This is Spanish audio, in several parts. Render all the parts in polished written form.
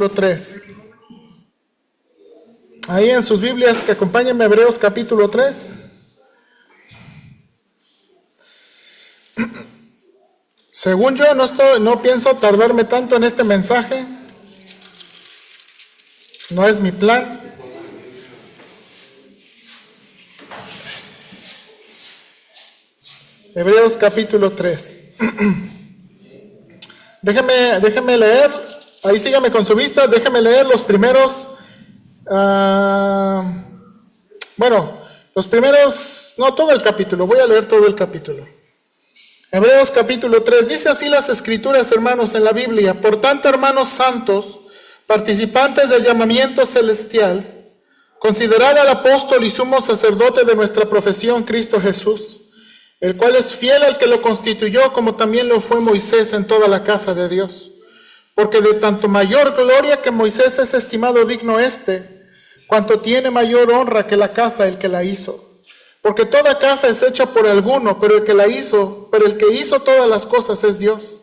3. Ahí en sus Biblias que acompáñenme, Hebreos capítulo 3. Según yo, no pienso tardarme tanto en este mensaje. No es mi plan. Hebreos capítulo 3. Déjeme leer. Ahí sígame con su vista. Déjeme leer los primeros. No todo el capítulo. Voy a leer todo el capítulo. Hebreos capítulo 3. Dice así las Escrituras, hermanos, en la Biblia. Por tanto, hermanos santos, participantes del llamamiento celestial, considerad al apóstol y sumo sacerdote de nuestra profesión, Cristo Jesús, el cual es fiel al que lo constituyó, como también lo fue Moisés en toda la casa de Dios. Porque de tanto mayor gloria que Moisés es estimado digno cuanto tiene mayor honra que la casa el que la hizo. Porque toda casa es hecha por alguno, pero el que hizo todas las cosas es Dios.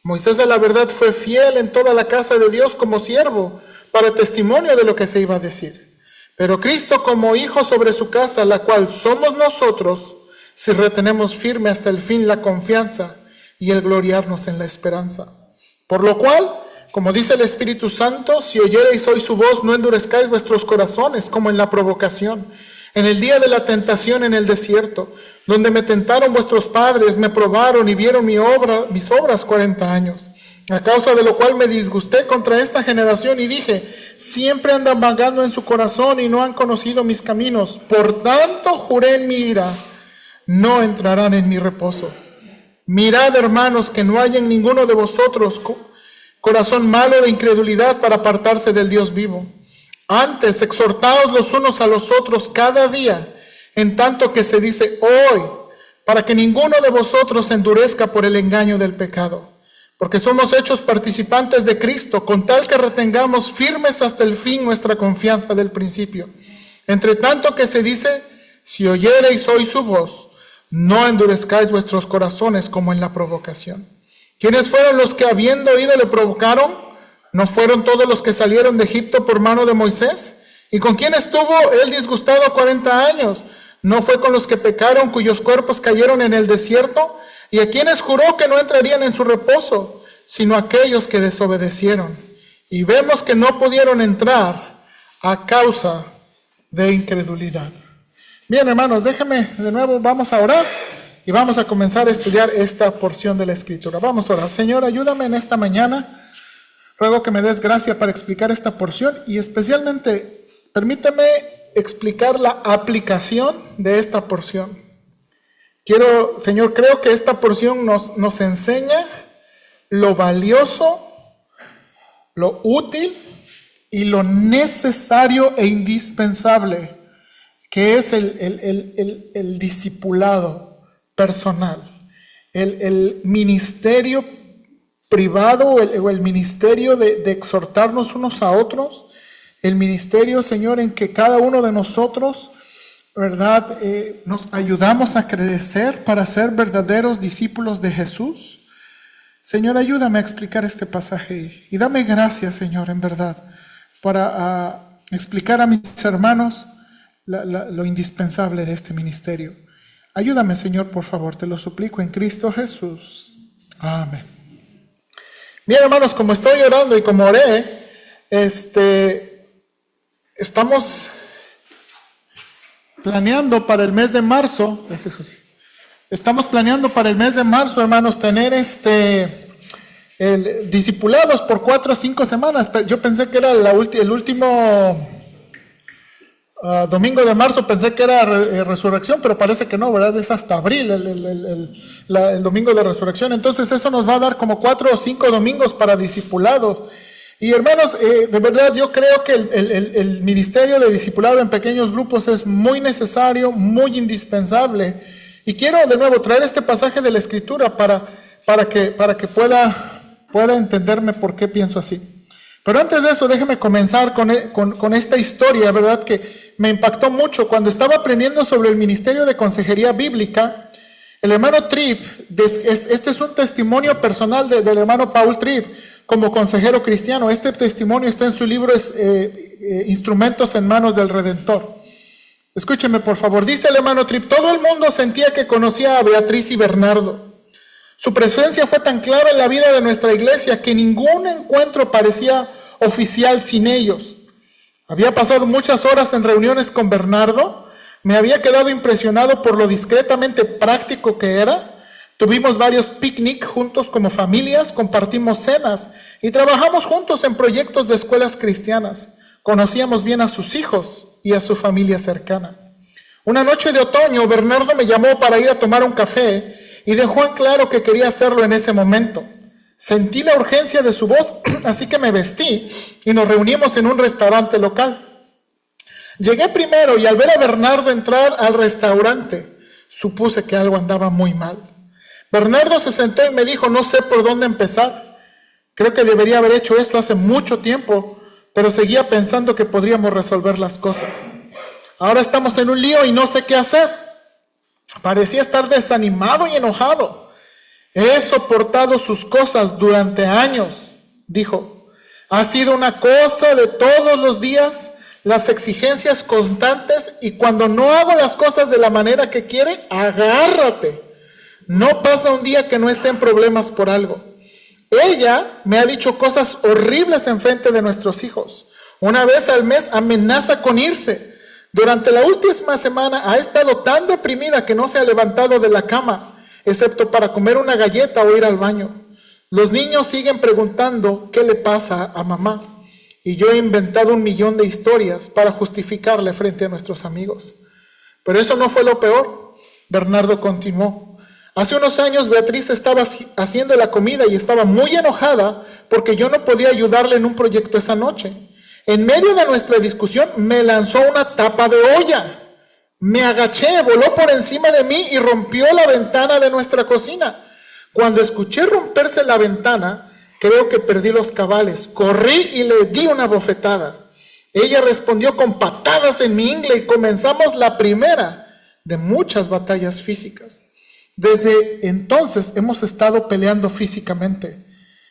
Moisés a la verdad fue fiel en toda la casa de Dios como siervo, para testimonio de lo que se iba a decir. Pero Cristo como hijo sobre su casa, la cual somos nosotros, si retenemos firme hasta el fin la confianza y el gloriarnos en la esperanza. Por lo cual, como dice el Espíritu Santo, si oyereis hoy su voz, no endurezcáis vuestros corazones como en la provocación, en el día de la tentación en el desierto, donde me tentaron vuestros padres, me probaron y vieron mis obras 40 años. A causa de lo cual me disgusté contra esta generación y dije, siempre andan vagando en su corazón y no han conocido mis caminos. Por tanto juré en mi ira, no entrarán en mi reposo. Mirad, hermanos, que no haya en ninguno de vosotros corazón malo de incredulidad para apartarse del Dios vivo. Antes, exhortaos los unos a los otros cada día, en tanto que se dice hoy, para que ninguno de vosotros se endurezca por el engaño del pecado. Porque somos hechos participantes de Cristo, con tal que retengamos firmes hasta el fin nuestra confianza del principio. Entre tanto que se dice, si oyereis hoy su voz, no endurezcáis vuestros corazones como en la provocación. ¿Quiénes fueron los que habiendo oído le provocaron? ¿No fueron todos los que salieron de Egipto por mano de Moisés? ¿Y con quién estuvo él disgustado 40 años? ¿No fue con los que pecaron, cuyos cuerpos cayeron en el desierto? ¿Y a quienes juró que no entrarían en su reposo, sino aquellos que desobedecieron? Y vemos que no pudieron entrar a causa de incredulidad. Bien, hermanos, déjenme de nuevo, vamos a orar y vamos a comenzar a estudiar esta porción de la Escritura. Vamos a orar. Señor, ayúdame en esta mañana. Ruego que me des gracia para explicar esta porción y especialmente permíteme explicar la aplicación de esta porción. Señor, creo que esta porción nos enseña lo valioso, lo útil y lo necesario e indispensable que es el discipulado personal, el ministerio privado o el ministerio de exhortarnos unos a otros, el ministerio, Señor, en que cada uno de nosotros, ¿verdad?, nos ayudamos a crecer para ser verdaderos discípulos de Jesús. Señor, ayúdame a explicar este pasaje y dame gracias, Señor, en verdad, para explicar a mis hermanos lo indispensable de este ministerio. Ayúdame, Señor, por favor, te lo suplico en Cristo Jesús. Amén. Bien, hermanos, como estoy orando y como oré, estamos planeando para el mes de marzo. Gracias, José. Estamos planeando para el mes de marzo, hermanos, tener discipulados por 4 o 5 semanas. Yo pensé que era el último domingo de marzo, pensé que era resurrección, pero parece que no, ¿verdad? Es hasta abril el domingo de resurrección. Entonces eso nos va a dar como 4 o 5 domingos para discipulados. Y hermanos, de verdad yo creo que el ministerio de discipulado en pequeños grupos es muy necesario, muy indispensable. Y quiero de nuevo traer este pasaje de la Escritura para que pueda entenderme por qué pienso así. Pero antes de eso, déjeme comenzar con esta historia, ¿verdad?, que me impactó mucho. Cuando estaba aprendiendo sobre el ministerio de consejería bíblica, el hermano Tripp, este es un testimonio personal del hermano Paul Tripp. como consejero cristiano. Este testimonio está en su libro Instrumentos en manos del Redentor. Escúcheme, por favor. Dice el hermano Tripp: todo el mundo sentía que conocía a Beatriz y Bernardo. Su presencia fue tan clara en la vida de nuestra iglesia que ningún encuentro parecía oficial sin ellos. Había pasado muchas horas en reuniones con Bernardo. Me había quedado impresionado por lo discretamente práctico que era. Tuvimos varios picnic juntos como familias, compartimos cenas y trabajamos juntos en proyectos de escuelas cristianas. Conocíamos bien a sus hijos y a su familia cercana. Una noche de otoño, Bernardo me llamó para ir a tomar un café y dejó en claro que quería hacerlo en ese momento. Sentí la urgencia de su voz, así que me vestí y nos reunimos en un restaurante local. Llegué primero y al ver a Bernardo entrar al restaurante, supuse que algo andaba muy mal. Bernardo se sentó y me dijo: no sé por dónde empezar. Creo que debería haber hecho esto hace mucho tiempo, pero seguía pensando que podríamos resolver las cosas. Ahora estamos en un lío y no sé qué hacer. Parecía estar desanimado y enojado. He soportado sus cosas durante años, dijo. Ha sido una cosa de todos los días, las exigencias constantes, y cuando no hago las cosas de la manera que quiere, agárrate. No pasa un día que no esté en problemas por algo. Ella me ha dicho cosas horribles en frente de nuestros hijos. Una vez al mes amenaza con irse. Durante la última semana ha estado tan deprimida que no se ha levantado de la cama, excepto para comer una galleta o ir al baño. Los niños siguen preguntando qué le pasa a mamá, y yo he inventado 1,000,000 de historias para justificarle frente a nuestros amigos. Pero eso no fue lo peor. Bernardo continuó. Hace unos años Beatriz estaba haciendo la comida y estaba muy enojada porque yo no podía ayudarle en un proyecto esa noche. En medio de nuestra discusión me lanzó una tapa de olla. Me agaché, voló por encima de mí y rompió la ventana de nuestra cocina. Cuando escuché romperse la ventana, creo que perdí los cabales. Corrí y le di una bofetada. Ella respondió con patadas en mi ingle y comenzamos la primera de muchas batallas físicas. Desde entonces hemos estado peleando físicamente.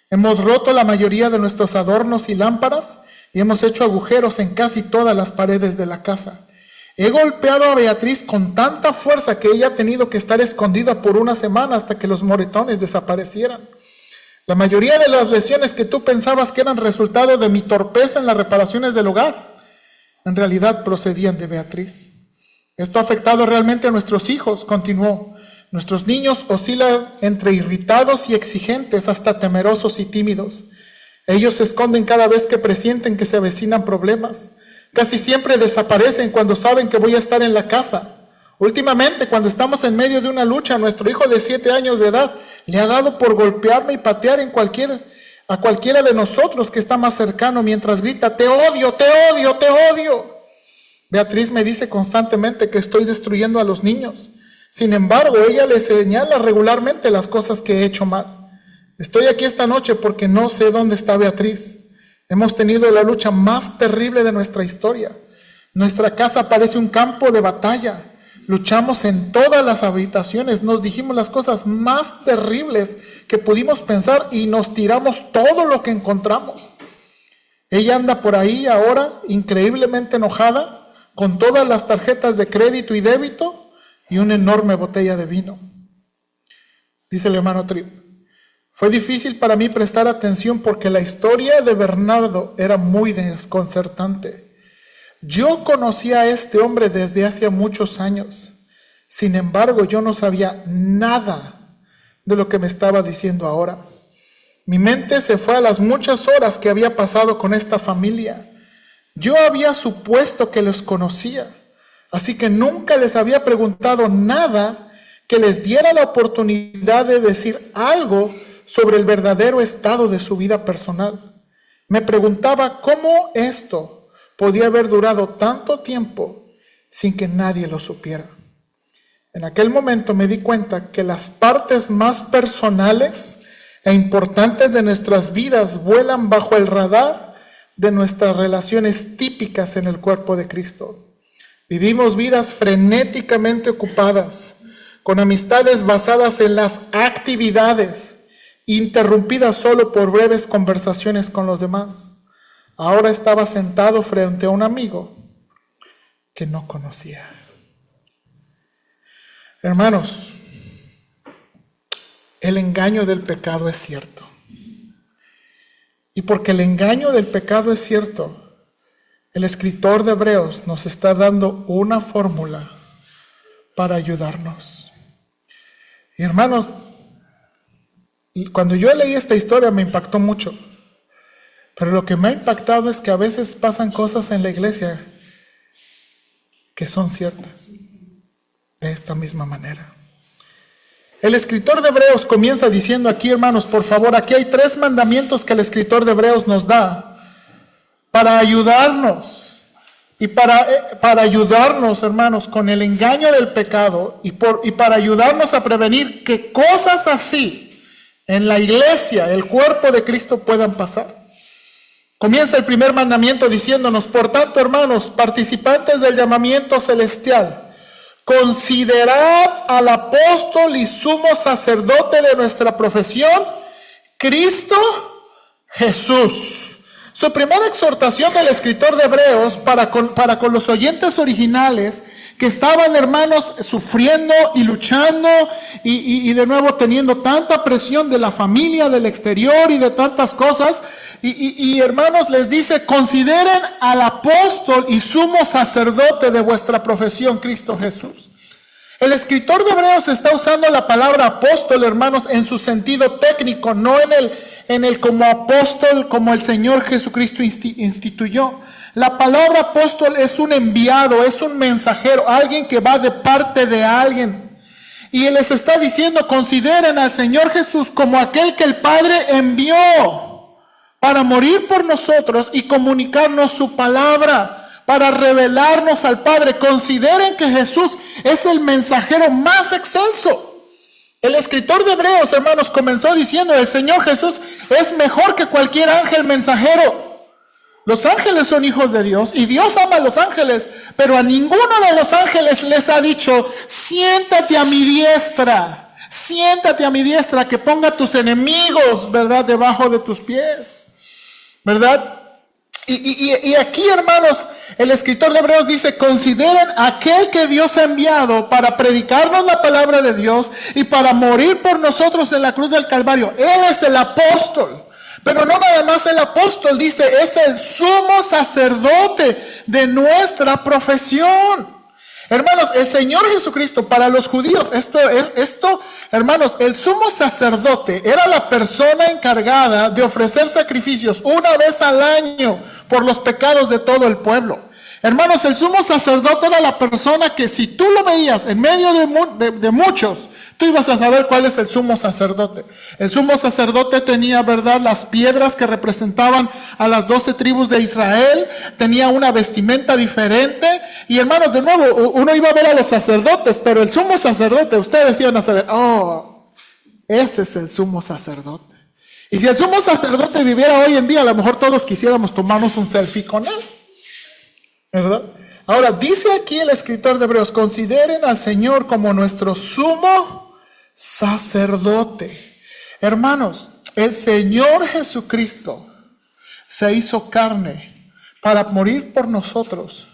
Hemos roto la mayoría de nuestros adornos y lámparas y hemos hecho agujeros en casi todas las paredes de la casa. He golpeado a Beatriz con tanta fuerza que ella ha tenido que estar escondida por una semana hasta que los moretones desaparecieran. La mayoría de las lesiones que tú pensabas que eran resultado de mi torpeza en las reparaciones del hogar, en realidad procedían de Beatriz. Esto ha afectado realmente a nuestros hijos, continuó. Nuestros niños oscilan entre irritados y exigentes hasta temerosos y tímidos. Ellos se esconden cada vez que presienten que se avecinan problemas. Casi siempre desaparecen cuando saben que voy a estar en la casa. Últimamente, cuando estamos en medio de una lucha, nuestro hijo de 7 años de edad le ha dado por golpearme y patear a cualquiera de nosotros que está más cercano mientras grita: te odio, te odio, te odio. Beatriz me dice constantemente que estoy destruyendo a los niños. Sin embargo, ella le señala regularmente las cosas que he hecho mal. Estoy aquí esta noche porque no sé dónde está Beatriz. Hemos tenido la lucha más terrible de nuestra historia. Nuestra casa parece un campo de batalla. Luchamos en todas las habitaciones, nos dijimos las cosas más terribles que pudimos pensar y nos tiramos todo lo que encontramos. Ella anda por ahí ahora increíblemente enojada, con todas las tarjetas de crédito y débito y una enorme botella de vino. Dice el hermano Tripp: fue difícil para mí prestar atención porque la historia de Bernardo era muy desconcertante. Yo conocía a este hombre desde hace muchos años. Sin embargo, yo no sabía nada de lo que me estaba diciendo ahora. Mi mente se fue a las muchas horas que había pasado con esta familia. Yo había supuesto que los conocía, así que nunca les había preguntado nada que les diera la oportunidad de decir algo sobre el verdadero estado de su vida personal. Me preguntaba cómo esto podía haber durado tanto tiempo sin que nadie lo supiera. En aquel momento me di cuenta que las partes más personales e importantes de nuestras vidas vuelan bajo el radar de nuestras relaciones típicas en el cuerpo de Cristo. Vivimos vidas frenéticamente ocupadas, con amistades basadas en las actividades, interrumpida solo por breves conversaciones con los demás. Ahora estaba sentado frente a un amigo que no conocía. Hermanos, el engaño del pecado es cierto. Y porque el engaño del pecado es cierto, el escritor de Hebreos nos está dando una fórmula para ayudarnos. Y hermanos, cuando yo leí esta historia me impactó mucho. Pero lo que me ha impactado es que a veces pasan cosas en la iglesia que son ciertas de esta misma manera. El escritor de Hebreos comienza diciendo aquí, hermanos, por favor, aquí hay 3 mandamientos que el escritor de Hebreos nos da para ayudarnos y para ayudarnos, hermanos, con el engaño del pecado y para ayudarnos a prevenir que cosas así en la iglesia, el cuerpo de Cristo, puedan pasar. Comienza el primer mandamiento diciéndonos, por tanto, hermanos, participantes del llamamiento celestial, considerad al apóstol y sumo sacerdote de nuestra profesión, Cristo Jesús. Su primera exhortación del escritor de Hebreos para con los oyentes originales que estaban, hermanos, sufriendo y luchando y de nuevo teniendo tanta presión de la familia, del exterior y de tantas cosas. Y hermanos, les dice, consideren al apóstol y sumo sacerdote de vuestra profesión, Cristo Jesús. El escritor de Hebreos está usando la palabra apóstol, hermanos, en su sentido técnico, no en el como apóstol, como el Señor Jesucristo instituyó. La palabra apóstol es un enviado, es un mensajero, alguien que va de parte de alguien. Y Él les está diciendo, consideren al Señor Jesús como aquel que el Padre envió para morir por nosotros y comunicarnos su palabra, para revelarnos al Padre. Consideren que Jesús es el mensajero más excelso. El escritor de Hebreos, hermanos, comenzó diciendo, el Señor Jesús es mejor que cualquier ángel mensajero. Los ángeles son hijos de Dios y Dios ama a los ángeles, pero a ninguno de los ángeles les ha dicho, siéntate a mi diestra, que ponga a tus enemigos, ¿verdad?, debajo de tus pies, ¿verdad? Y aquí, hermanos, el escritor de Hebreos dice, consideren aquel que Dios ha enviado para predicarnos la palabra de Dios y para morir por nosotros en la cruz del Calvario. Él es el apóstol. Pero no nada más el apóstol, dice, es el sumo sacerdote de nuestra profesión. Hermanos, el Señor Jesucristo, para los judíos, esto, hermanos, el sumo sacerdote era la persona encargada de ofrecer sacrificios una vez al año por los pecados de todo el pueblo. Hermanos, el sumo sacerdote era la persona que si tú lo veías en medio de muchos, tú ibas a saber cuál es el sumo sacerdote. El sumo sacerdote tenía, ¿verdad?, las piedras que representaban a las 12 tribus de Israel, tenía una vestimenta diferente. Y hermanos, de nuevo, uno iba a ver a los sacerdotes, pero el sumo sacerdote, ustedes iban a saber, oh, ese es el sumo sacerdote. Y si el sumo sacerdote viviera hoy en día, a lo mejor todos quisiéramos tomarnos un selfie con él, ¿verdad? Ahora, dice aquí el escritor de Hebreos, consideren al Señor como nuestro sumo sacerdote. Hermanos, el Señor Jesucristo se hizo carne para morir por nosotros,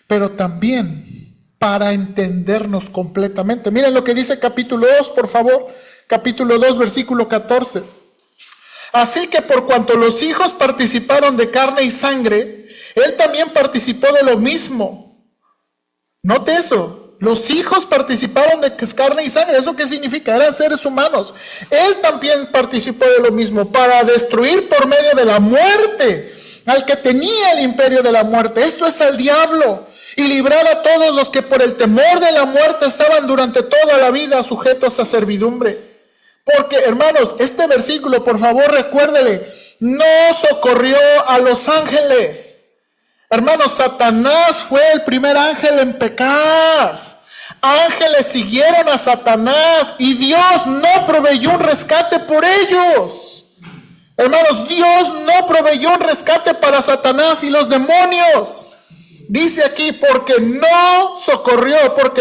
pero también para entendernos completamente. Miren lo que dice capítulo 2, por favor. Capítulo 2, versículo 14. Así que por cuanto los hijos participaron de carne y sangre, Él también participó de lo mismo. Note eso. Los hijos participaron de carne y sangre. ¿Eso qué significa? Eran seres humanos. Él también participó de lo mismo para destruir por medio de la muerte al que tenía el imperio de la muerte. Esto es el diablo. Y librar a todos los que por el temor de la muerte estaban durante toda la vida sujetos a servidumbre. Porque, hermanos, este versículo, por favor, recuérdele, no socorrió a los ángeles. Hermanos, Satanás fue el primer ángel en pecar. Ángeles siguieron a Satanás y Dios no proveyó un rescate por ellos. Hermanos, Dios no proveyó un rescate para Satanás y los demonios. Dice aquí, porque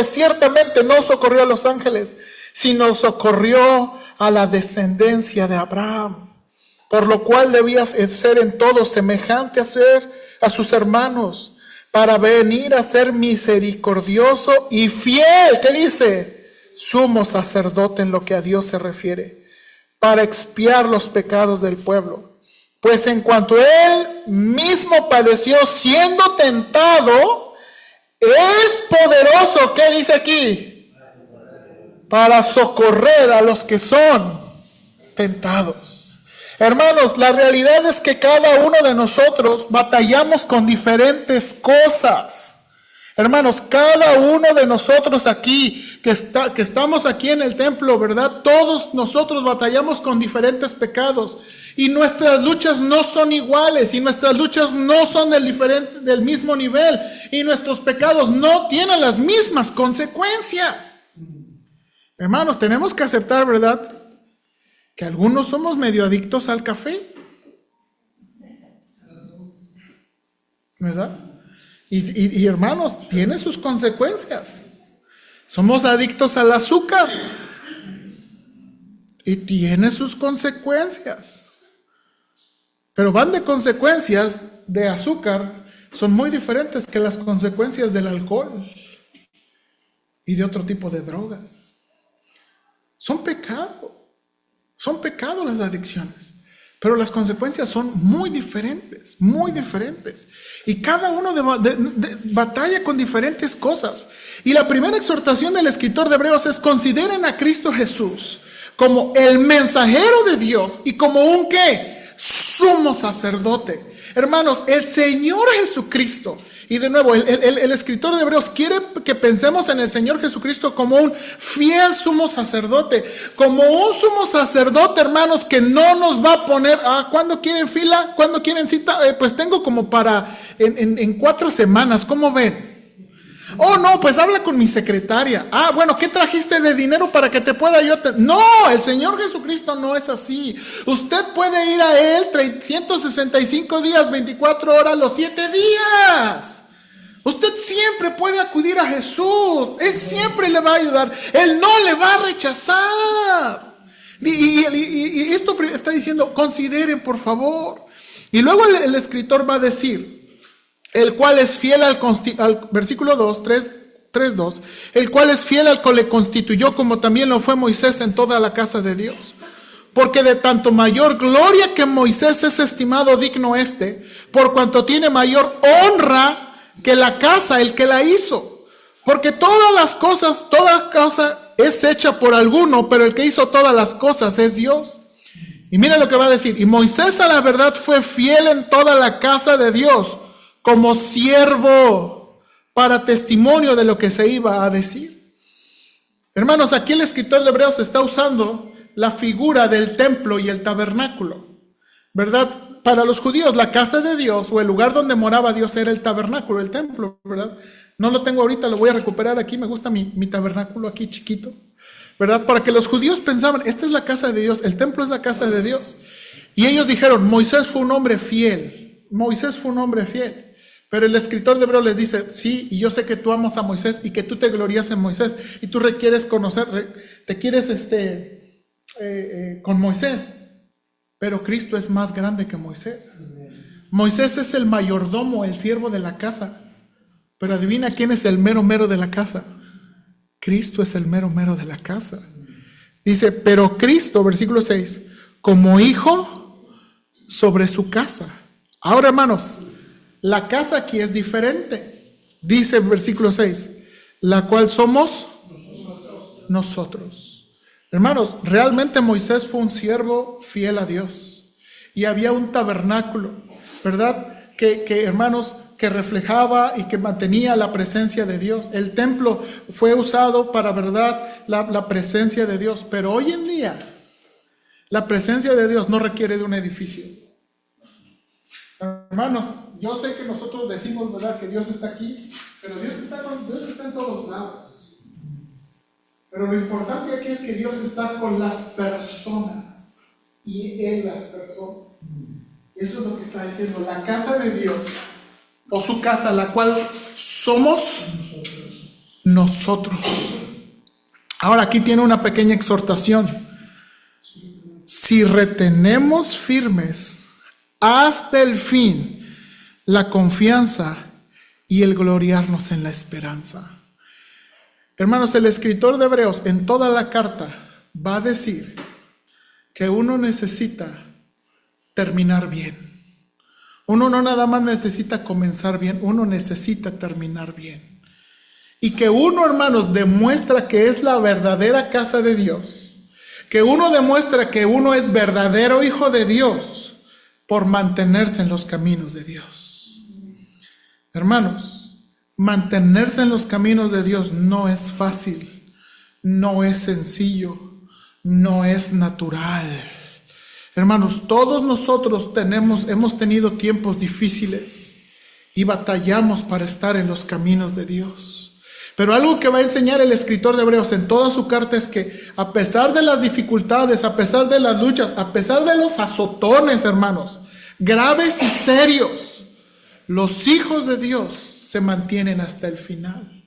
ciertamente no socorrió a los ángeles, sino socorrió a la descendencia de Abraham, por lo cual debías ser en todo semejante a sus hermanos, para venir a ser misericordioso y fiel. ¿Qué dice? Sumo sacerdote en lo que a Dios se refiere, para expiar los pecados del pueblo. Pues en cuanto él mismo padeció siendo tentado, es poderoso, ¿qué dice aquí? Para socorrer a los que son tentados. Hermanos, la realidad es que cada uno de nosotros batallamos con diferentes cosas. Hermanos, cada uno de nosotros aquí, que estamos aquí en el templo, ¿verdad? Todos nosotros batallamos con diferentes pecados. Y nuestras luchas no son iguales. Y nuestras luchas no son del mismo nivel. Y nuestros pecados no tienen las mismas consecuencias. Hermanos, tenemos que aceptar, ¿verdad?, que algunos somos medio adictos al café. ¿Verdad? Y hermanos, tiene sus consecuencias. Somos adictos al azúcar y tiene sus consecuencias. Pero van de consecuencias de azúcar, son muy diferentes que las consecuencias del alcohol y de otro tipo de drogas. Son pecado las adicciones. Pero las consecuencias son muy diferentes, muy diferentes. Y cada uno batalla con diferentes cosas. Y la primera exhortación del escritor de Hebreos es: consideren a Cristo Jesús como el mensajero de Dios y como un ¿qué? Sumo sacerdote. Hermanos, el Señor Jesucristo. Y de nuevo, el escritor de Hebreos quiere que pensemos en el Señor Jesucristo como un fiel sumo sacerdote. Como un sumo sacerdote, hermanos, que no nos va a poner, ¿cuándo quieren fila? ¿Cuándo quieren cita? Pues tengo como para en 4 semanas, ¿cómo ven? Oh, no, pues habla con mi secretaria. Bueno, ¿qué trajiste de dinero para que te pueda yo? No, el Señor Jesucristo no es así. Usted puede ir a Él 365 días, 24 horas, los 7 días. Usted siempre puede acudir a Jesús. Él siempre le va a ayudar. Él no le va a rechazar. Y esto está diciendo, consideren por favor. Y luego el escritor va a decir, el cual es fiel al versículo 2, 3:2, el cual es fiel al que le constituyó, como también lo fue Moisés en toda la casa de Dios. Porque de tanto mayor gloria que Moisés es estimado digno por cuanto tiene mayor honra que la casa, el que la hizo. Porque toda cosa es hecha por alguno, pero el que hizo todas las cosas es Dios. Y mira lo que va a decir: y Moisés a la verdad fue fiel en toda la casa de Dios, como siervo para testimonio de lo que se iba a decir. Hermanos, aquí el escritor de Hebreos está usando la figura del templo y el tabernáculo, ¿verdad? Para los judíos, la casa de Dios o el lugar donde moraba Dios era el tabernáculo, el templo, ¿verdad? No lo tengo ahorita, lo voy a recuperar aquí. Me gusta mi tabernáculo aquí chiquito, ¿verdad? Para que los judíos pensaban, esta es la casa de Dios, el templo es la casa de Dios. Y ellos dijeron, Moisés fue un hombre fiel. Moisés fue un hombre fiel. Pero el escritor de Hebreos les dice, sí, y yo sé que tú amas a Moisés y que tú te glorías en Moisés y tú requieres conocer, te quieres con Moisés, pero Cristo es más grande que Moisés. Moisés es el mayordomo, el siervo de la casa, pero adivina quién es el mero mero de la casa. Cristo es el mero mero de la casa. Dice, pero Cristo, versículo 6, como hijo sobre su casa. Ahora, hermanos, la casa aquí es diferente. Dice el versículo 6, la cual somos nosotros. Hermanos, realmente Moisés fue un siervo fiel a Dios. Y había un tabernáculo, ¿verdad? Que hermanos, que reflejaba y que mantenía la presencia de Dios. El templo fue usado para, ¿verdad?, la presencia de Dios. Pero hoy en día, la presencia de Dios no requiere de un edificio. Hermanos, yo sé que nosotros decimos, ¿verdad?, que Dios está aquí, pero Dios está en todos lados. Pero lo importante aquí es que Dios está con las personas y en las personas. Eso es lo que está diciendo, la casa de Dios, o su casa, la cual somos nosotros. Ahora aquí tiene una pequeña exhortación. si retenemos firmes hasta el fin la confianza y el gloriarnos en la esperanza. Hermanos, el escritor de Hebreos en toda la carta va a decir que uno necesita terminar bien. Uno no nada más necesita comenzar bien, uno necesita terminar bien. Y que uno, hermanos, demuestra que es la verdadera casa de Dios, que uno demuestra que uno es verdadero hijo de Dios por mantenerse en los caminos de Dios. Hermanos, mantenerse en los caminos de Dios no es fácil, no es sencillo, no es natural. Hermanos, todos nosotros hemos tenido tiempos difíciles y batallamos para estar en los caminos de Dios. Pero algo que va a enseñar el escritor de Hebreos en toda su carta es que a pesar de las dificultades, a pesar de las luchas, a pesar de los azotones, hermanos, graves y serios, los hijos de Dios se mantienen hasta el final.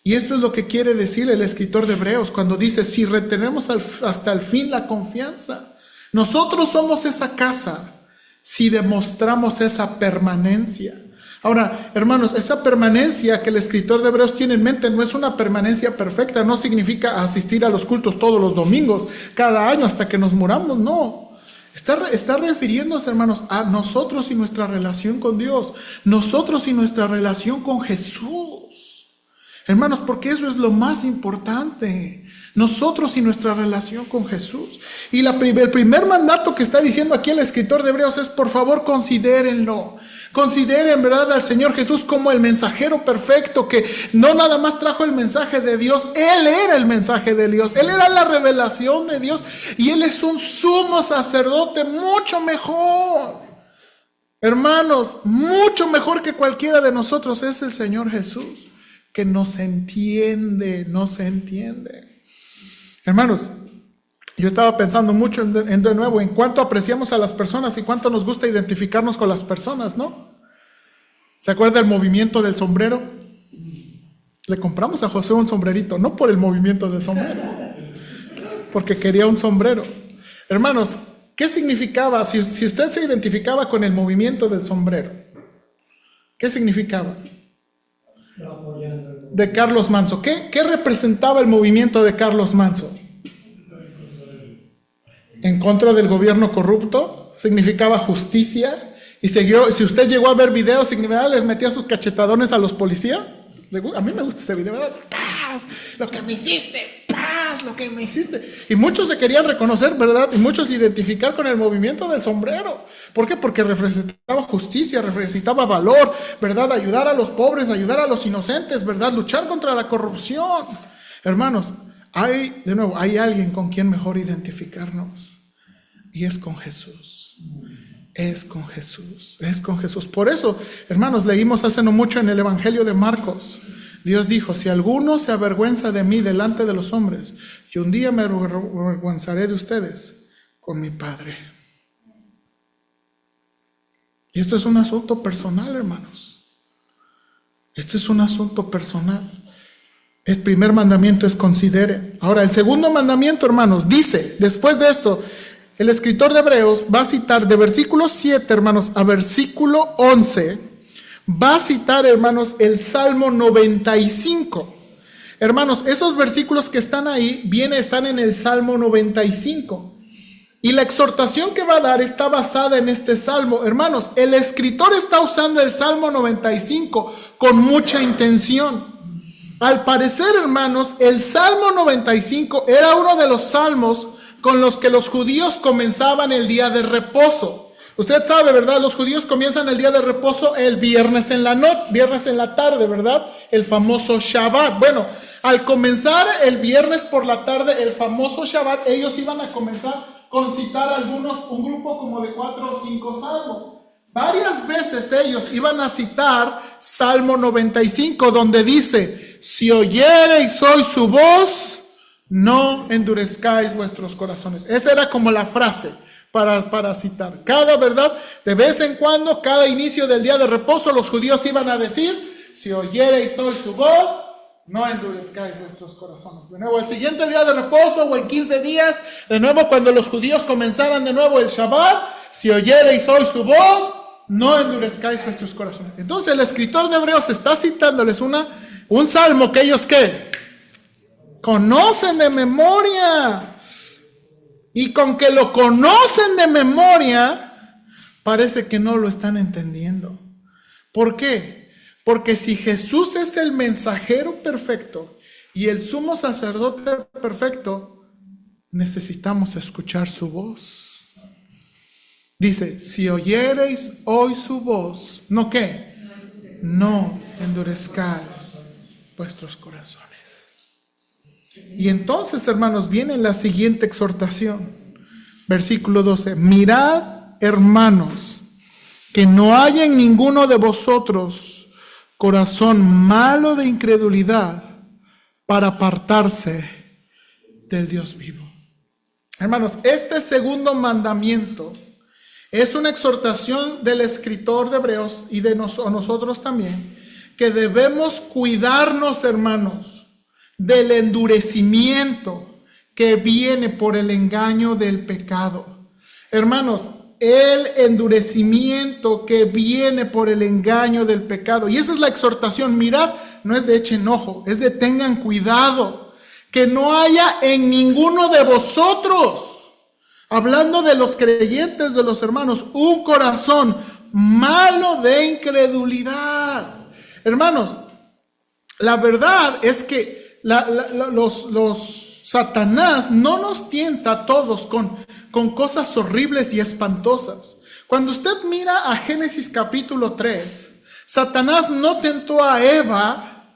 Y esto es lo que quiere decir el escritor de Hebreos cuando dice, si retenemos hasta el fin la confianza. Nosotros somos esa casa si demostramos esa permanencia. Ahora, hermanos, esa permanencia que el escritor de Hebreos tiene en mente no es una permanencia perfecta, no significa asistir a los cultos todos los domingos, cada año hasta que nos muramos, no. Está refiriéndose, hermanos, a nosotros y nuestra relación con Dios, nosotros y nuestra relación con Jesús. Hermanos, porque eso es lo más importante. Nosotros y nuestra relación con Jesús. Y el primer mandato que está diciendo aquí el escritor de Hebreos es, por favor, considérenlo. Consideren, ¿verdad?, al Señor Jesús como el mensajero perfecto que no nada más trajo el mensaje de Dios. Él era el mensaje de Dios. Él era la revelación de Dios. Y Él es un sumo sacerdote mucho mejor. Hermanos, mucho mejor que cualquiera de nosotros es el Señor Jesús, que nos entiende. Hermanos, yo estaba pensando mucho de nuevo en cuánto apreciamos a las personas y cuánto nos gusta identificarnos con las personas, ¿no? ¿Se acuerda el movimiento del sombrero? Le compramos a José un sombrerito, no por el movimiento del sombrero, porque quería un sombrero. Hermanos, ¿qué significaba? Si usted se identificaba con el movimiento del sombrero, ¿qué significaba? De Carlos Manzo. ¿Qué representaba el movimiento de Carlos Manzo? En contra del gobierno corrupto, significaba justicia. Y si usted llegó a ver videos, significaba, les metía sus cachetadones a los policías. A mí me gusta ese video, ¿verdad? ¡Paz! Lo que me hiciste, paz, lo que me hiciste. Y muchos se querían reconocer, ¿verdad? Y muchos se identificar con el movimiento del sombrero. ¿Por qué? Porque representaba justicia, representaba valor, ¿verdad? Ayudar a los pobres, ayudar a los inocentes, ¿verdad? Luchar contra la corrupción. Hermanos, hay alguien con quien mejor identificarnos. Y es con Jesús. Es con Jesús. Por eso, hermanos, leímos hace no mucho en el Evangelio de Marcos. Dios dijo, si alguno se avergüenza de mí delante de los hombres, yo un día me avergonzaré de ustedes con mi Padre. Y esto es un asunto personal, hermanos. Este es un asunto personal. El primer mandamiento es considere. Ahora, el segundo mandamiento, hermanos, dice, después de esto, el escritor de Hebreos va a citar de versículo 7, hermanos, a versículo 11, va a citar, hermanos, el Salmo 95. Hermanos, esos versículos que están ahí, están en el Salmo 95. Y la exhortación que va a dar está basada en este Salmo. Hermanos, el escritor está usando el Salmo 95 con mucha intención. Al parecer, hermanos, el Salmo 95 era uno de los salmos con los que los judíos comenzaban el día de reposo. Usted sabe, ¿verdad? Los judíos comienzan el día de reposo el viernes en la tarde, ¿verdad? El famoso Shabbat. Bueno, al comenzar el viernes por la tarde, el famoso Shabbat, ellos iban a comenzar con citar un grupo como de 4 o 5 salmos. Varias veces ellos iban a citar Salmo 95, donde dice, si oyereis hoy su voz, no endurezcáis vuestros corazones. Esa era como la frase para citar. ¿Verdad? De vez en cuando, cada inicio del día de reposo, los judíos iban a decir, si oyereis hoy su voz, no endurezcáis vuestros corazones. De nuevo, el siguiente día de reposo o en 15 días, de nuevo cuando los judíos comenzaran de nuevo el Shabbat, si oyereis hoy su voz, no endurezcáis vuestros corazones. Entonces el escritor de Hebreos está citándoles un salmo que ellos ¿qué? Conocen de memoria. Y con que lo conocen de memoria, parece que no lo están entendiendo. ¿Por qué? Porque si Jesús es el mensajero perfecto y el sumo sacerdote perfecto, necesitamos escuchar su voz. Dice, si oyereis hoy su voz, ¿no qué? No endurezcáis vuestros corazones. Y entonces, hermanos, viene la siguiente exhortación. Versículo 12. Mirad, hermanos, que no haya en ninguno de vosotros corazón malo de incredulidad para apartarse del Dios vivo. Hermanos, este segundo mandamiento es una exhortación del escritor de Hebreos y de nosotros también, que debemos cuidarnos, hermanos, del endurecimiento que viene por el engaño del pecado. Hermanos, el endurecimiento que viene por el engaño del pecado. Y esa es la exhortación. Mirad, no es de echen ojo, es de tengan cuidado, que no haya en ninguno de vosotros, hablando de los creyentes, de los hermanos, un corazón malo de incredulidad. Hermanos, la verdad es que los Satanás no nos tienta a todos con cosas horribles y espantosas. Cuando usted mira a Génesis capítulo 3, Satanás no tentó a Eva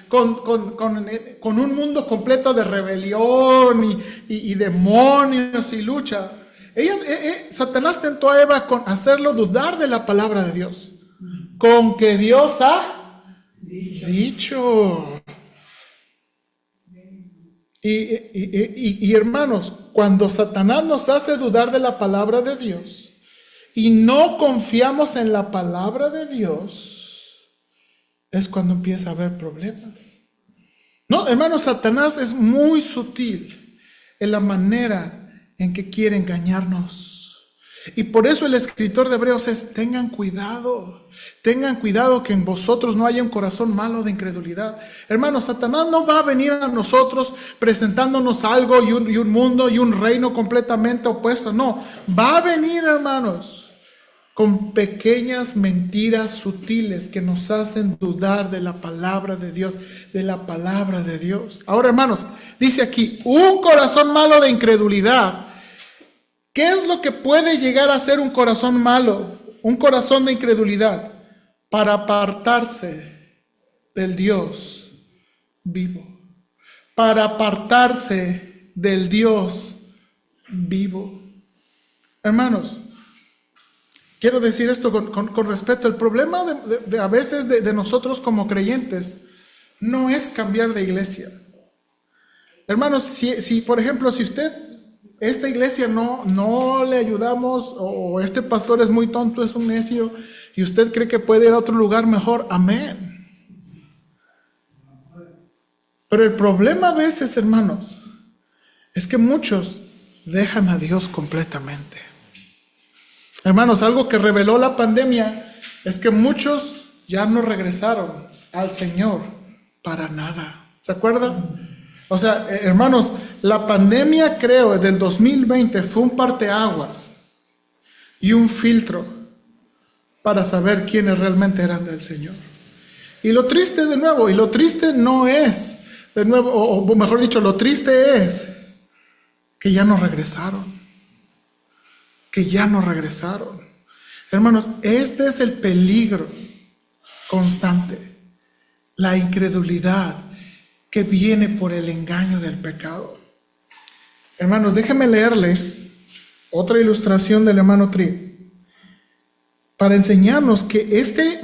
con un mundo completo de rebelión y demonios y lucha. Satanás tentó a Eva con hacerlo dudar de la palabra de Dios. Con que Dios ha dicho. Y hermanos, cuando Satanás nos hace dudar de la palabra de Dios y no confiamos en la palabra de Dios, es cuando empieza a haber problemas. No, hermanos, Satanás es muy sutil en la manera en que quiere engañarnos. Y por eso el escritor de Hebreos es, tengan cuidado que en vosotros no haya un corazón malo de incredulidad. Hermanos, Satanás no va a venir a nosotros presentándonos algo y un mundo y un reino completamente opuesto. No, va a venir, hermanos, con pequeñas mentiras sutiles que nos hacen dudar de la palabra de Dios, Ahora, hermanos, dice aquí, un corazón malo de incredulidad. ¿Qué es lo que puede llegar a ser un corazón malo, un corazón de incredulidad? Para apartarse del Dios vivo. Para apartarse del Dios vivo. Hermanos, quiero decir esto con respeto. El problema de a veces de nosotros como creyentes no es cambiar de iglesia. Hermanos, si por ejemplo, si usted... esta iglesia no le ayudamos, o este pastor es muy tonto, es un necio, y usted cree que puede ir a otro lugar mejor, amén. Pero el problema a veces, hermanos, es que muchos dejan a Dios completamente. Hermanos, algo que reveló la pandemia es que muchos ya no regresaron al Señor para nada. ¿Se acuerdan? O sea, hermanos, la pandemia, creo, del 2020 fue un parteaguas y un filtro para saber quiénes realmente eran del Señor. Y lo triste no es, de nuevo, o mejor dicho, lo triste es que ya no regresaron. Hermanos, este es el peligro constante, la incredulidad que viene por el engaño del pecado. Hermanos, déjenme leerle otra ilustración del hermano Tri para enseñarnos que este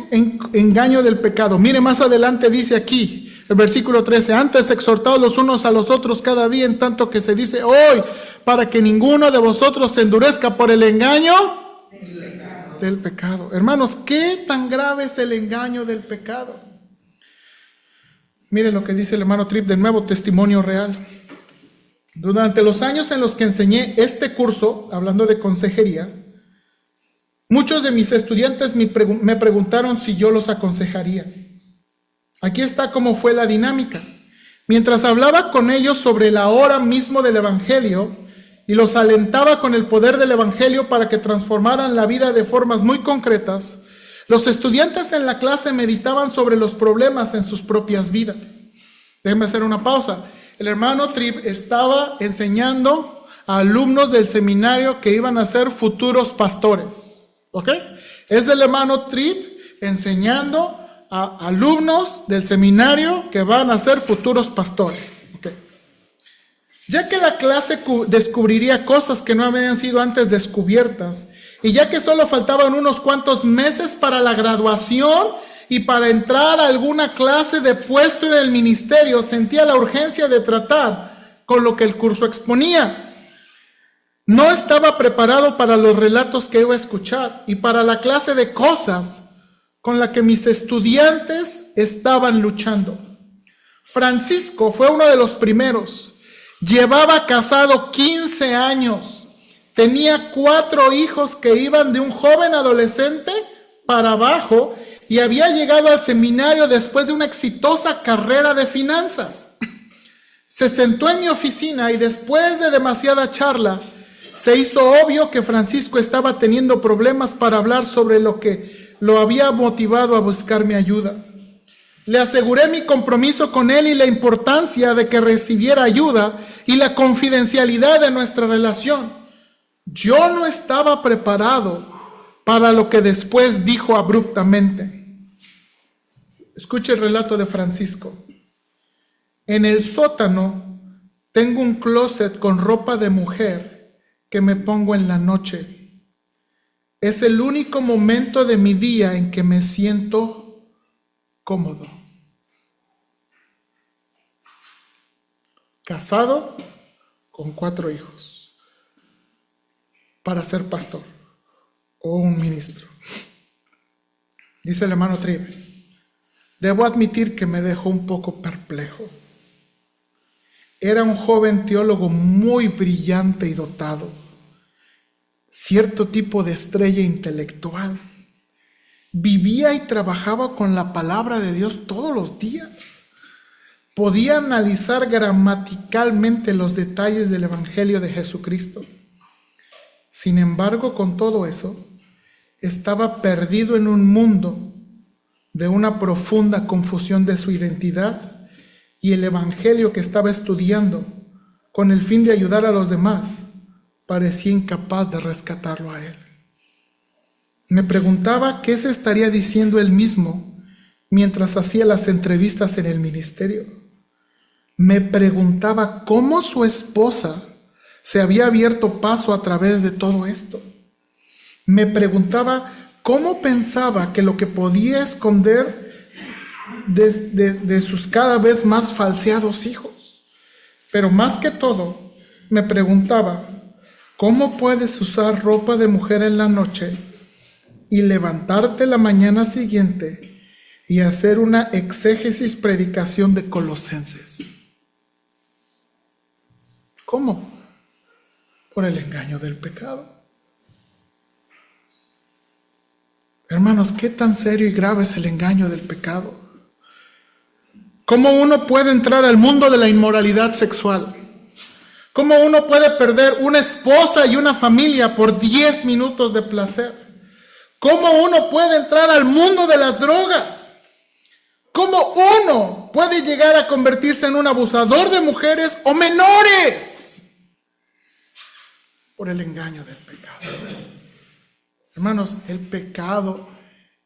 engaño del pecado, mire, más adelante dice aquí, el versículo 13, antes exhortaos los unos a los otros cada día, en tanto que se dice hoy, para que ninguno de vosotros se endurezca por el engaño del pecado. Hermanos, ¿qué tan grave es el engaño del pecado? Mire lo que dice el hermano Tripp, de nuevo, testimonio real. Durante los años en los que enseñé este curso, hablando de consejería, muchos de mis estudiantes me preguntaron si yo los aconsejaría. Aquí está cómo fue la dinámica. Mientras hablaba con ellos sobre la hora mismo del Evangelio y los alentaba con el poder del Evangelio para que transformaran la vida de formas muy concretas, los estudiantes en la clase meditaban sobre los problemas en sus propias vidas. Déjenme hacer una pausa. El hermano Tripp estaba enseñando a alumnos del seminario que iban a ser futuros pastores. ¿Ok? Es el hermano Tripp enseñando a alumnos del seminario que van a ser futuros pastores. ¿Okay? Ya que la clase descubriría cosas que no habían sido antes descubiertas, y ya que solo faltaban unos cuantos meses para la graduación y para entrar a alguna clase de puesto en el ministerio, sentía la urgencia de tratar con lo que el curso exponía. No estaba preparado para los relatos que iba a escuchar y para la clase de cosas con la que mis estudiantes estaban luchando. Francisco fue uno de los primeros. Llevaba casado 15 años. Tenía 4 hijos que iban de un joven adolescente para abajo y había llegado al seminario después de una exitosa carrera de finanzas. Se sentó en mi oficina y después de demasiada charla, se hizo obvio que Francisco estaba teniendo problemas para hablar sobre lo que lo había motivado a buscar mi ayuda. Le aseguré mi compromiso con él y la importancia de que recibiera ayuda y la confidencialidad de nuestra relación. Yo no estaba preparado para lo que después dijo abruptamente. Escuche el relato de Francisco. En el sótano tengo un closet con ropa de mujer que me pongo en la noche. Es el único momento de mi día en que me siento cómodo. Casado con 4 hijos. Para ser pastor o un ministro. Dice el hermano Tripp, debo admitir que me dejó un poco perplejo. Era un joven teólogo muy brillante y dotado, cierto tipo de estrella intelectual. Vivía y trabajaba con la palabra de Dios todos los días. Podía analizar gramaticalmente los detalles del Evangelio de Jesucristo. Sin embargo, con todo eso, estaba perdido en un mundo de una profunda confusión de su identidad y el evangelio que estaba estudiando con el fin de ayudar a los demás parecía incapaz de rescatarlo a él. Me preguntaba qué se estaría diciendo él mismo mientras hacía las entrevistas en el ministerio. Me preguntaba cómo su esposa se había abierto paso a través de todo esto. Me preguntaba cómo pensaba que lo que podía esconder de sus cada vez más falseados hijos. Pero más que todo, me preguntaba cómo puedes usar ropa de mujer en la noche y levantarte la mañana siguiente y hacer una exégesis predicación de Colosenses. ¿Cómo? Por el engaño del pecado. Hermanos, ¿qué tan serio y grave es el engaño del pecado? ¿Cómo uno puede entrar al mundo de la inmoralidad sexual? ¿Cómo uno puede perder una esposa y una familia por 10 minutos de placer? ¿Cómo uno puede entrar al mundo de las drogas? ¿Cómo uno puede llegar a convertirse en un abusador de mujeres o menores? Por el engaño del pecado. Hermanos, el pecado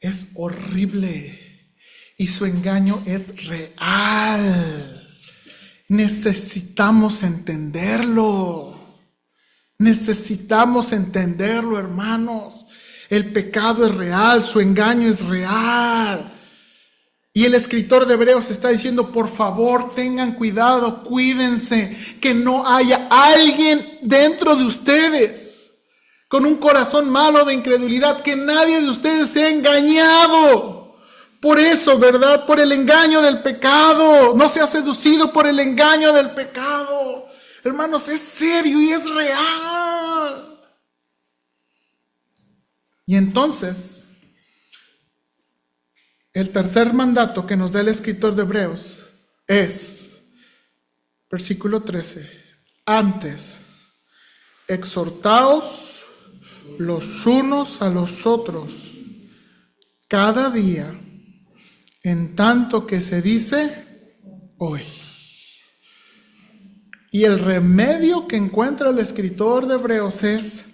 es horrible y su engaño es real. Necesitamos entenderlo. Necesitamos entenderlo, hermanos. El pecado es real, su engaño es real. Y el escritor de Hebreos está diciendo, por favor, tengan cuidado, cuídense, que no haya alguien dentro de ustedes con un corazón malo de incredulidad, que nadie de ustedes sea engañado por eso, ¿verdad? Por el engaño del pecado. No sea seducido por el engaño del pecado. Hermanos, es serio y es real. Y entonces, el tercer mandato que nos da el escritor de Hebreos es, versículo 13, antes, exhortaos los unos a los otros cada día, en tanto que se dice hoy. Y el remedio que encuentra el escritor de Hebreos es: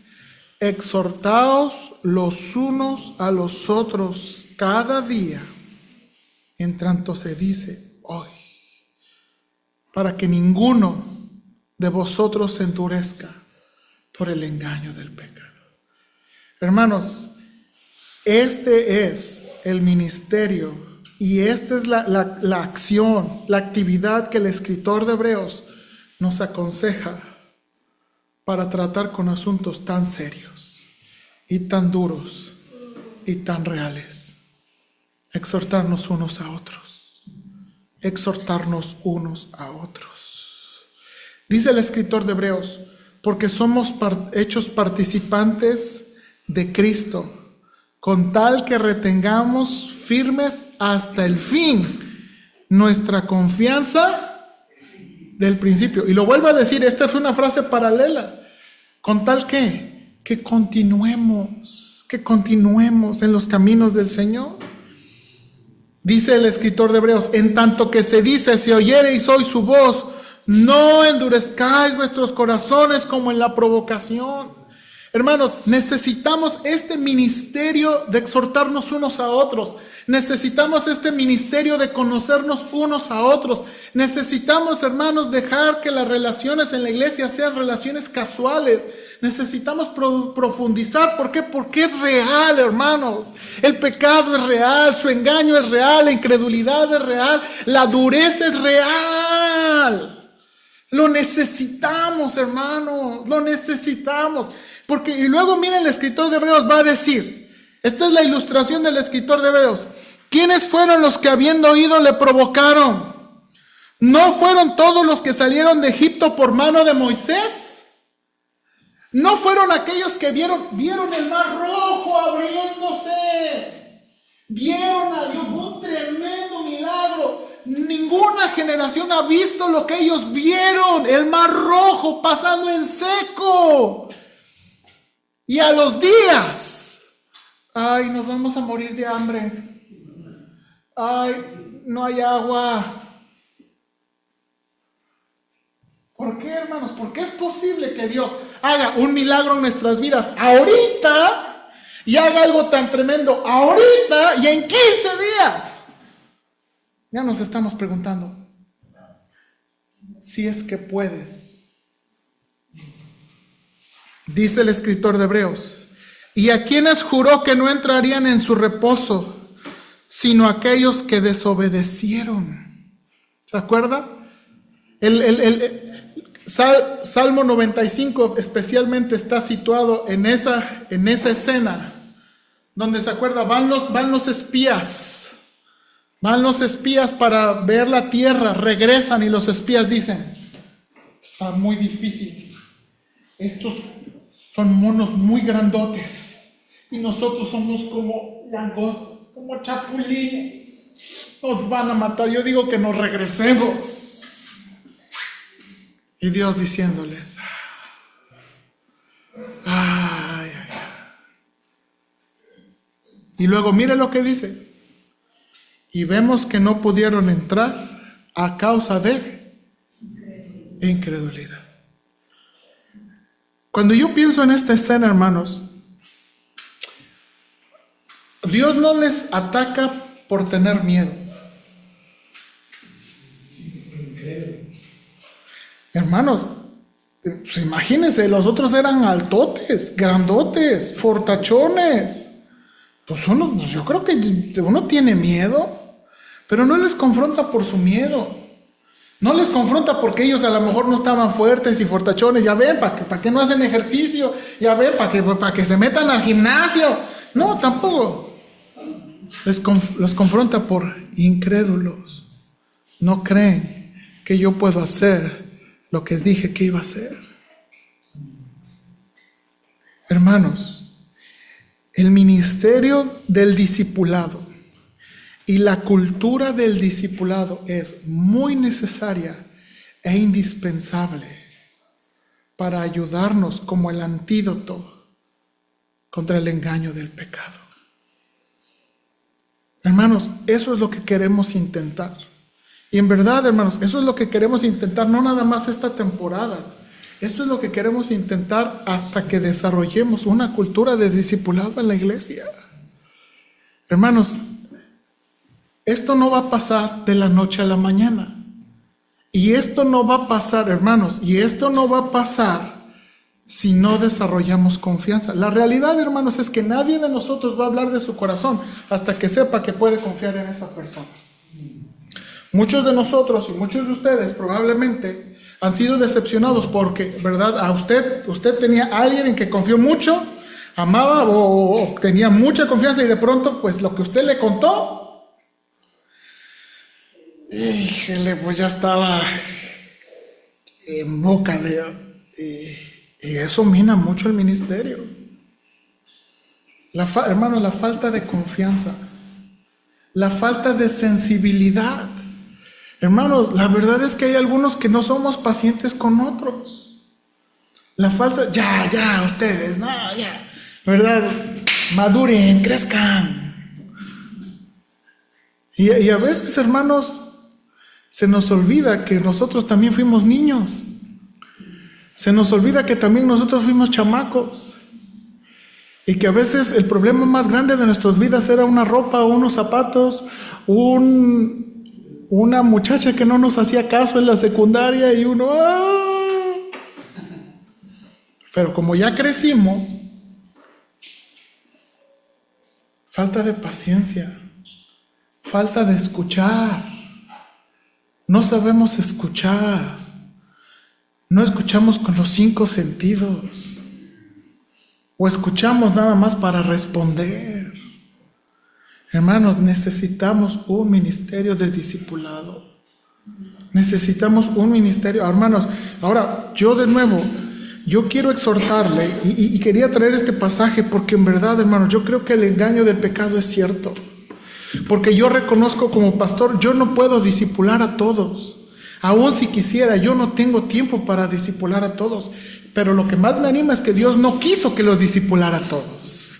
exhortaos los unos a los otros cada día, en tanto se dice hoy, para que ninguno de vosotros se endurezca por el engaño del pecado. Hermanos, este es el ministerio y esta es la acción, la actividad que el escritor de Hebreos nos aconseja para tratar con asuntos tan serios y tan duros y tan reales. Exhortarnos unos a otros. Exhortarnos unos a otros. Dice el escritor de Hebreos, porque somos hechos participantes de Cristo, con tal que retengamos firmes hasta el fin nuestra confianza del principio. Y lo vuelvo a decir, esta fue una frase paralela. Con tal que continuemos en los caminos del Señor. Dice el escritor de Hebreos, en tanto que se dice, si oyereis hoy su voz, no endurezcáis vuestros corazones como en la provocación. Hermanos, necesitamos este ministerio de exhortarnos unos a otros. Necesitamos este ministerio de conocernos unos a otros. Necesitamos, hermanos, dejar que las relaciones en la iglesia sean relaciones casuales. Necesitamos profundizar. ¿Por qué? Porque es real, hermanos. El pecado es real, su engaño es real, la incredulidad es real, la dureza es real. Lo necesitamos, hermanos, lo necesitamos. Porque, y luego miren, el escritor de Hebreos va a decir, esta es la ilustración del escritor de Hebreos, ¿quiénes fueron los que habiendo oído le provocaron? ¿No fueron todos los que salieron de Egipto por mano de Moisés? ¿No fueron aquellos que vieron el mar rojo abriéndose? Vieron a Dios, un tremendo milagro. Ninguna generación ha visto lo que ellos vieron, el mar rojo pasando en seco. Y a los días, ay, nos vamos a morir de hambre. Ay, no hay agua. ¿Por qué, hermanos? ¿Por qué es posible que Dios haga un milagro en nuestras vidas ahorita y haga algo tan tremendo ahorita y en 15 días? Ya nos estamos preguntando si es que puedes. Dice el escritor de Hebreos, y a quienes juró que no entrarían en su reposo, sino aquellos que desobedecieron. ¿Se acuerda? Salmo 95 especialmente está situado en esa escena, donde, ¿se acuerda? Van los espías. Van los espías para ver la tierra, regresan y los espías dicen, está muy difícil. Estos son monos muy grandotes y nosotros somos como langostas, como chapulines. Nos van a matar. Yo digo que nos regresemos. Y Dios diciéndoles, ay. Y luego mire lo que dice. Y vemos que no pudieron entrar a causa de incredulidad. Cuando yo pienso en esta escena, hermanos, Dios no les ataca por tener miedo. Hermanos, pues imagínense, los otros eran altotes, grandotes, fortachones. Pues yo creo que uno tiene miedo, pero no les confronta por su miedo. No les confronta porque ellos a lo mejor no estaban fuertes y fortachones. Ya ven, ¿para qué no hacen ejercicio? Ya ven, ¿para que se metan al gimnasio? No, tampoco. los confronta por incrédulos. No creen que yo puedo hacer lo que dije que iba a hacer. Hermanos, el ministerio del discipulado y la cultura del discipulado es muy necesaria e indispensable para ayudarnos como el antídoto contra el engaño del pecado. Hermanos, eso es lo que queremos intentar. Y en verdad, hermanos, eso es lo que queremos intentar, no nada más esta temporada. Esto es lo que queremos intentar hasta que desarrollemos una cultura de discipulado en la iglesia. Hermanos, esto no va a pasar de la noche a la mañana. Y esto no va a pasar, hermanos, y esto no va a pasar si no desarrollamos confianza. La realidad, hermanos, es que nadie de nosotros va a hablar de su corazón hasta que sepa que puede confiar en esa persona. Muchos de nosotros y muchos de ustedes probablemente han sido decepcionados porque, ¿verdad? A usted tenía a alguien en que confió mucho, amaba o tenía mucha confianza y de pronto, pues lo que usted le contó, híjole, pues ya estaba en boca de... Y eso mina mucho el ministerio. Hermano, la falta de confianza, la falta de sensibilidad. Hermanos, la verdad es que hay algunos que no somos pacientes con otros. La falsa, ya, ustedes, no, ya, ¿verdad? Maduren, crezcan. Y a veces, hermanos, se nos olvida que nosotros también fuimos niños. Se nos olvida que también nosotros fuimos chamacos. Y que a veces el problema más grande de nuestras vidas era una ropa, unos zapatos, una muchacha que no nos hacía caso en la secundaria y uno... ¡ah! Pero como ya crecimos, falta de paciencia, falta de escuchar. No sabemos escuchar. No escuchamos con los 5 sentidos. O escuchamos nada más para responder. Hermanos, necesitamos un ministerio de discipulado. Necesitamos un ministerio. Hermanos, ahora yo de nuevo, yo quiero exhortarle y quería traer este pasaje porque en verdad, hermanos, yo creo que el engaño del pecado es cierto. Porque yo reconozco como pastor, yo no puedo discipular a todos. Aún si quisiera, yo no tengo tiempo para discipular a todos. Pero lo que más me anima es que Dios no quiso que los discipulara a todos.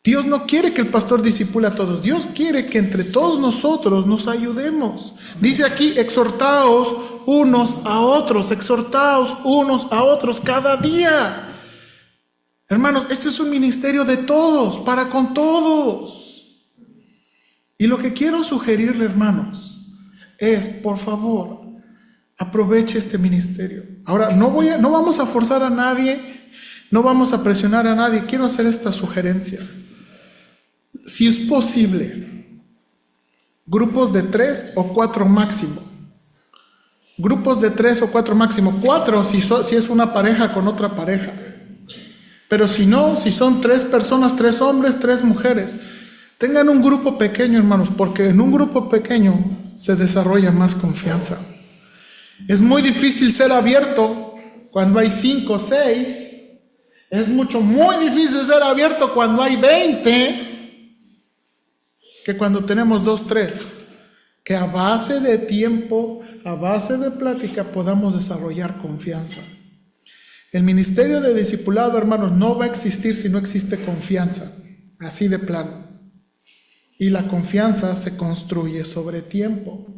Dios no quiere que el pastor discipule a todos. Dios quiere que entre todos nosotros nos ayudemos. Dice aquí, exhortaos unos a otros cada día. Hermanos, este es un ministerio de todos, para con todos. Y lo que quiero sugerirle, hermanos, es, por favor, aproveche este ministerio. Ahora, no vamos a forzar a nadie, no vamos a presionar a nadie. Quiero hacer esta sugerencia. Si es posible, grupos de 3 o 4 máximo. Grupos de 3 o 4 máximo. 4 si es una pareja con otra pareja. Pero si no, si son 3 personas, 3 hombres, 3 mujeres, tengan un grupo pequeño, hermanos, porque en un grupo pequeño se desarrolla más confianza. Es muy difícil ser abierto cuando hay 5 o 6. Es muy difícil ser abierto cuando hay 20 que cuando tenemos 2, 3. Que a base de tiempo, a base de plática podamos desarrollar confianza. El ministerio de discipulado, hermanos, no va a existir si no existe confianza. Así de plano. Y la confianza se construye sobre tiempo.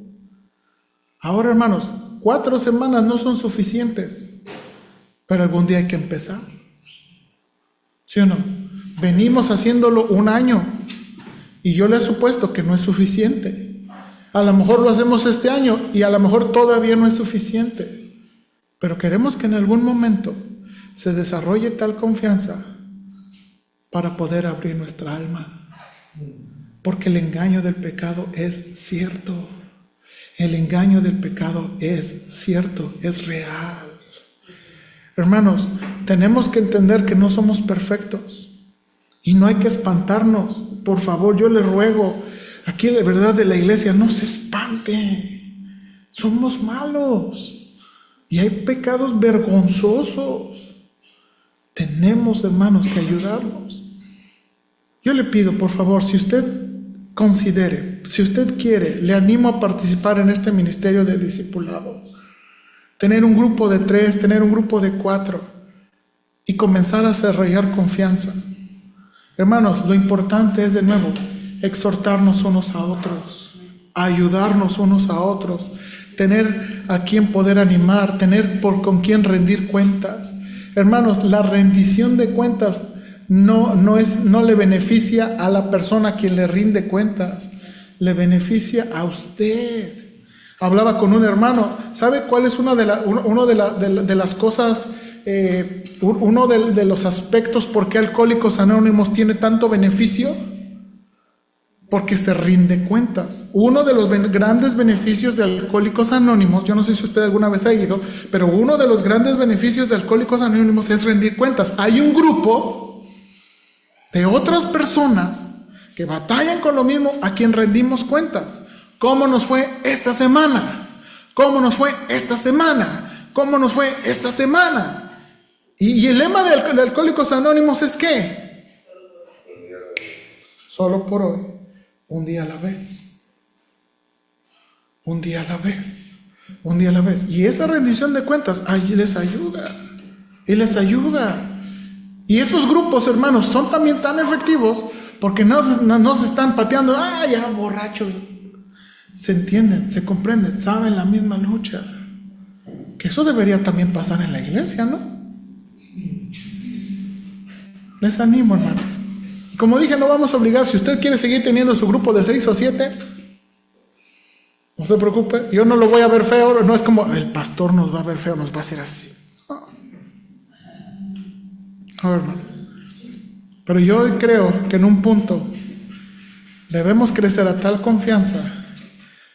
Ahora, hermanos, 4 semanas no son suficientes, pero algún día hay que empezar. ¿Sí o no? Venimos haciéndolo 1 año y yo le he supuesto que no es suficiente. A lo mejor lo hacemos este año y a lo mejor todavía no es suficiente, pero queremos que en algún momento se desarrolle tal confianza para poder abrir nuestra alma. Porque el engaño del pecado es cierto. El engaño del pecado es cierto, es real. Hermanos, tenemos que entender que no somos perfectos. Y no hay que espantarnos. Por favor, yo le ruego, aquí de verdad de la iglesia, no se espante. Somos malos. Y hay pecados vergonzosos. Tenemos, hermanos, que ayudarnos. Yo le pido, por favor, si usted considere, si usted quiere, le animo a participar en este ministerio de discipulado. Tener un grupo de 3, tener un grupo de 4 y comenzar a desarrollar confianza. Hermanos, lo importante es de nuevo exhortarnos unos a otros, ayudarnos unos a otros, tener a quien poder animar, tener con quien rendir cuentas. Hermanos, la rendición de cuentas no le beneficia a la persona a quien le rinde cuentas, le beneficia a usted. Hablaba con un hermano, ¿sabe cuál es una de las cosas, uno de los aspectos por qué Alcohólicos Anónimos tiene tanto beneficio? Porque se rinde cuentas. Uno de los grandes beneficios de Alcohólicos Anónimos, yo no sé si usted alguna vez ha ido, pero uno de los grandes beneficios de Alcohólicos Anónimos es rendir cuentas. Hay un grupo de otras personas que batallan con lo mismo a quien rendimos cuentas. ¿Cómo nos fue esta semana? ¿Cómo nos fue esta semana? ¿Cómo nos fue esta semana? Y el lema de Alcohólicos Anónimos es ¿qué? Solo por hoy, un día a la vez. Un día a la vez. Un día a la vez. Y esa rendición de cuentas ahí les ayuda. Y les ayuda. Y esos grupos, hermanos, son también tan efectivos porque no se están pateando. ¡Ah, ya borracho! Se entienden, se comprenden, saben la misma lucha. Que eso debería también pasar en la iglesia, ¿no? Les animo, hermanos. Y como dije, no vamos a obligar. Si usted quiere seguir teniendo su grupo de 6 o 7, no se preocupe. Yo no lo voy a ver feo. No es como el pastor nos va a ver feo, nos va a hacer así. No, hermanos. Pero yo creo que en un punto debemos crecer a tal confianza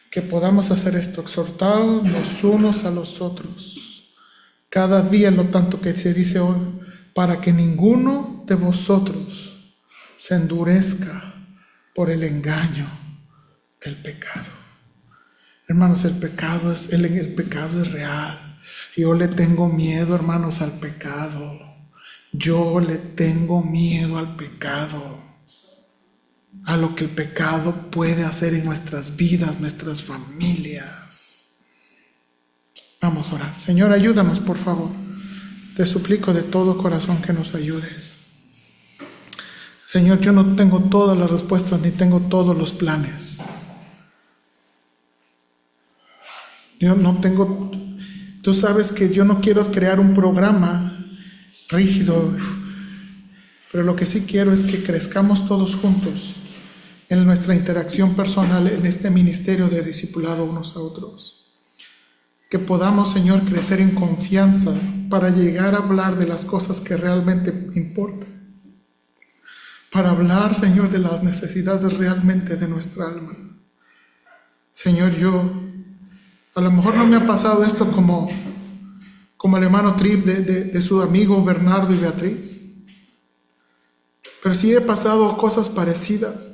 que podamos hacer esto, exhortados los unos a los otros, cada día lo tanto que se dice hoy, para que ninguno de vosotros se endurezca por el engaño del pecado. Hermanos, el pecado es real. Yo le tengo miedo, hermanos, al pecado. Yo le tengo miedo al pecado. A lo que el pecado puede hacer en nuestras vidas, nuestras familias. Vamos a orar. Señor, ayúdanos, por favor. Te suplico de todo corazón que nos ayudes. Señor, yo no tengo todas las respuestas ni tengo todos los planes. Yo no tengo... Tú sabes que yo no quiero crear un programa rígido, pero lo que sí quiero es que crezcamos todos juntos en nuestra interacción personal en este ministerio de discipulado unos a otros. Que podamos, Señor, crecer en confianza para llegar a hablar de las cosas que realmente importan. Para hablar, Señor, de las necesidades realmente de nuestra alma. Señor, a lo mejor no me ha pasado esto como el hermano Tripp de su amigo Bernardo y Beatriz. Pero sí he pasado cosas parecidas,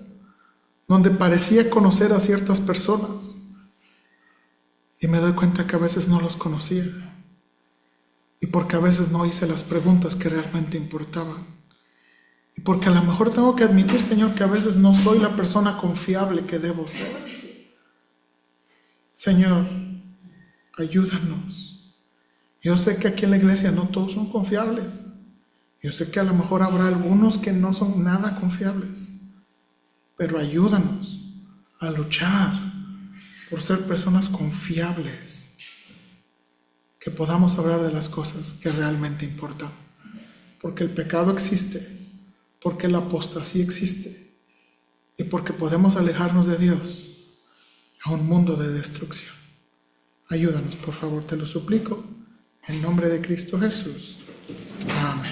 donde parecía conocer a ciertas personas y me doy cuenta que a veces no los conocía y porque a veces no hice las preguntas que realmente importaban y porque a lo mejor tengo que admitir, Señor, que a veces no soy la persona confiable que debo ser. Señor, ayúdanos. Yo sé que aquí en la iglesia no todos son confiables. Yo sé que a lo mejor habrá algunos que no son nada confiables. Pero ayúdanos a luchar por ser personas confiables, que podamos hablar de las cosas que realmente importan, porque el pecado existe, porque la apostasía existe y porque podemos alejarnos de Dios a un mundo de destrucción. Ayúdanos, por favor, te lo suplico, en nombre de Cristo Jesús. Amén.